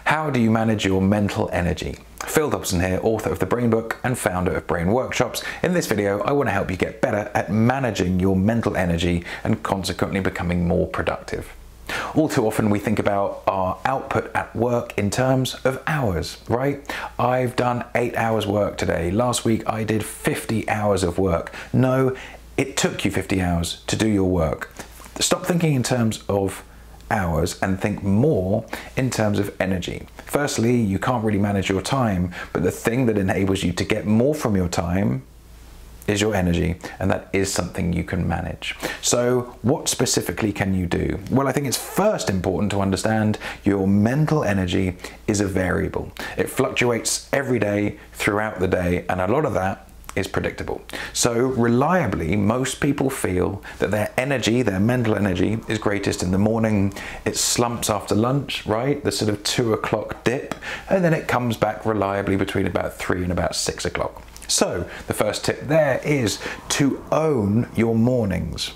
How do you manage your mental energy? Phil Dobson here, author of the Brain Book and founder of BrainWorkshops. In this video, I want to help you get better at managing your mental energy and consequently becoming more productive. All too often we think about our output at work in terms of hours, right? I've done 8 hours work today. Last week I did 50 hours of work. No, it took you 50 hours to do your work. Stop thinking in terms of hours and think more in terms of energy. Firstly, you can't really manage your time, but the thing that enables you to get more from your time is your energy, and that is something you can manage. So what specifically can you do? Well, I think it's first important to understand your mental energy is a variable. It fluctuates every day throughout the day, and a lot of that is predictable. So reliably, most people feel that their energy, their mental energy, is greatest in the morning. It slumps after lunch, right? The sort of 2 o'clock dip, and then it comes back reliably between about 3 and about 6 o'clock. So the first tip there is to own your mornings.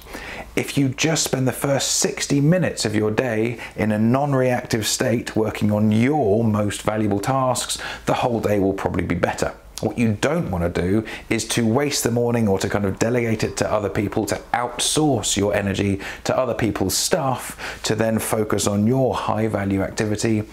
If you just spend the first 60 minutes of your day in a non-reactive state working on your most valuable tasks, the whole day will probably be better. What you don't want to do is to waste the morning or to kind of delegate it to other people, to outsource your energy to other people's stuff, to then focus on your high value activity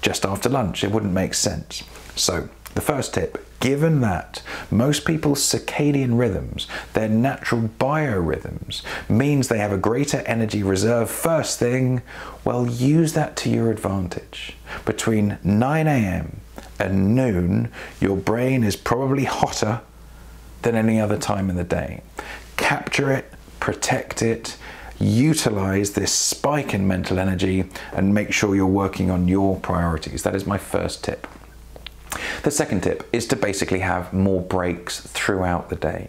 just after lunch. It wouldn't make sense. So the first tip, given that most people's circadian rhythms, their natural biorhythms, means they have a greater energy reserve first thing, well, use that to your advantage. Between 9 a.m. and noon, your brain is probably hotter than any other time in the day. Capture it, protect it, utilize this spike in mental energy, and make sure you're working on your priorities. That is my first tip. The second tip is to basically have more breaks throughout the day.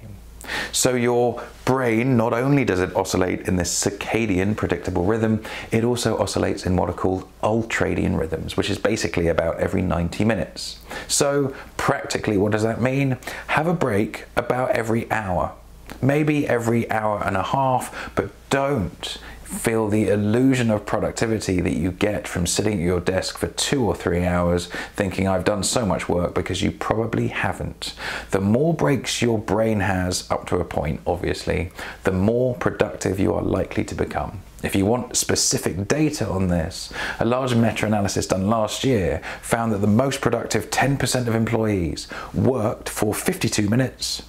So your brain, not only does it oscillate in this circadian predictable rhythm, it also oscillates in what are called ultradian rhythms, which is basically about every 90 minutes. So practically, what does that mean? Have a break about every hour, maybe every hour and a half, but don't feel the illusion of productivity that you get from sitting at your desk for 2 or 3 hours thinking I've done so much work, because you probably haven't. The more breaks your brain has, up to a point obviously, the more productive you are likely to become. If you want specific data on this, a large meta-analysis done last year found that the most productive 10% of employees worked for 52 minutes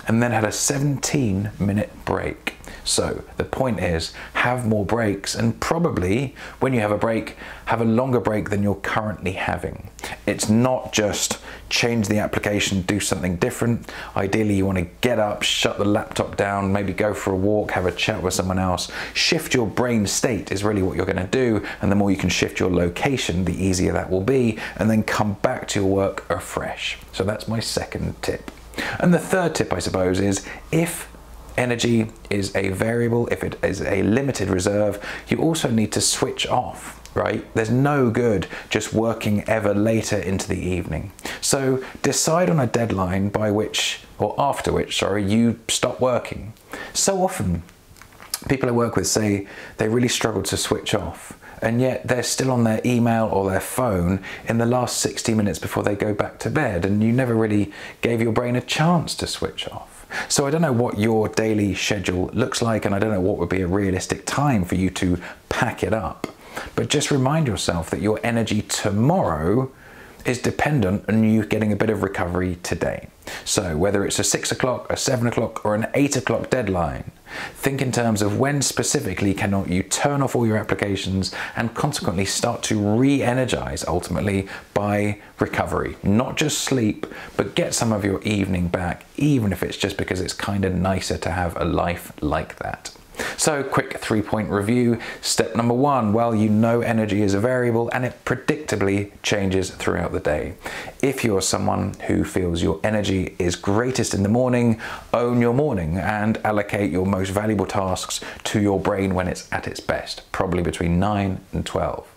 and then had a 17-minute break. So the point is, have more breaks, and probably when you have a break, have a longer break than you're currently having. It's not just change the application, do something different. Ideally, you want to get up, shut the laptop down, maybe go for a walk, have a chat with someone else. Shift your brain state is really what you're going to do, and the more you can shift your location, the easier that will be, and then come back to your work afresh. So that's my second tip. And the third tip, I suppose, is if energy is a variable, if it is a limited reserve, you also need to switch off, right? There's no good just working ever later into the evening. So decide on a deadline by which, or after which, sorry, you stop working. So often people I work with say they really struggle to switch off, and yet they're still on their email or their phone in the last 60 minutes before they go back to bed, and you never really gave your brain a chance to switch off. So I don't know what your daily schedule looks like, and I don't know what would be a realistic time for you to pack it up. But just remind yourself that your energy tomorrow is dependent on you getting a bit of recovery today. So whether it's a 6 o'clock, a 7 o'clock, or an 8 o'clock deadline, think in terms of when specifically cannot you turn off all your applications and consequently start to re-energize ultimately by recovery. Not just sleep, but get some of your evening back, even if it's just because it's kind of nicer to have a life like that. So quick 3-point review. Step number 1, well, you know energy is a variable and it predictably changes throughout the day. If you're someone who feels your energy is greatest in the morning, own your morning and allocate your most valuable tasks to your brain when it's at its best, probably between 9 and 12.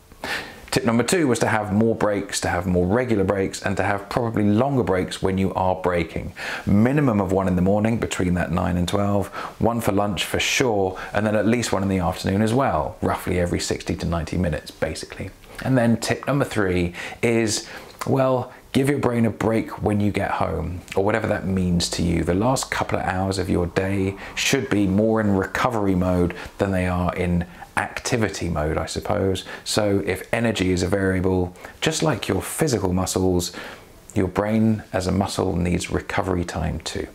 Tip number 2 was to have more breaks, to have more regular breaks, and to have probably longer breaks when you are breaking. Minimum of 1 in the morning between that 9 and 12, 1 for lunch for sure, and then at least 1 in the afternoon as well, roughly every 60 to 90 minutes basically. And then tip number 3 is, well, give your brain a break when you get home, or whatever that means to you. The last couple of hours of your day should be more in recovery mode than they are in activity mode, I suppose. So if energy is a variable, just like your physical muscles, your brain as a muscle needs recovery time too.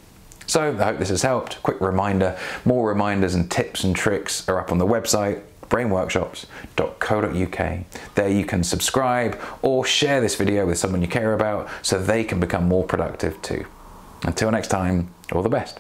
So I hope this has helped. Quick reminder, more reminders and tips and tricks are up on the website, brainworkshops.co.uk. There you can subscribe or share this video with someone you care about so they can become more productive too. Until next time, all the best.